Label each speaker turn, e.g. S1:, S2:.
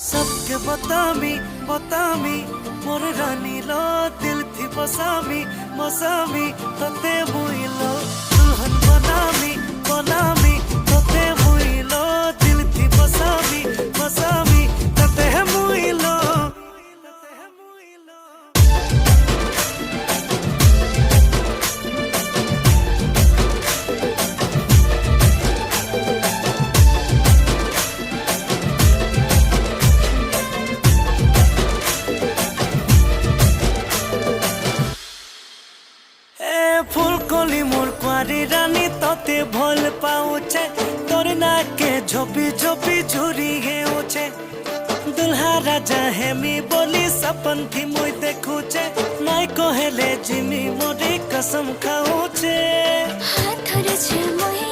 S1: सबके बतामी बतामी मोर रानी लो दिल थी बसामी मसामी तते मुइलो दुल्हन बनामी बनामी तते मुइलो दिल थी बसामी मसामी तते मुइलो। फुलकली मोर कुआरी रानी तोते भल पाउचे तोर नाके झोपी झोपी झुरी हेउचे दुल्हा राजा हेमी बोली सपन थी मुई देखुचे नाई कहेले जिमी मोरी कसम खाउचे
S2: हाथ रे छे मोहि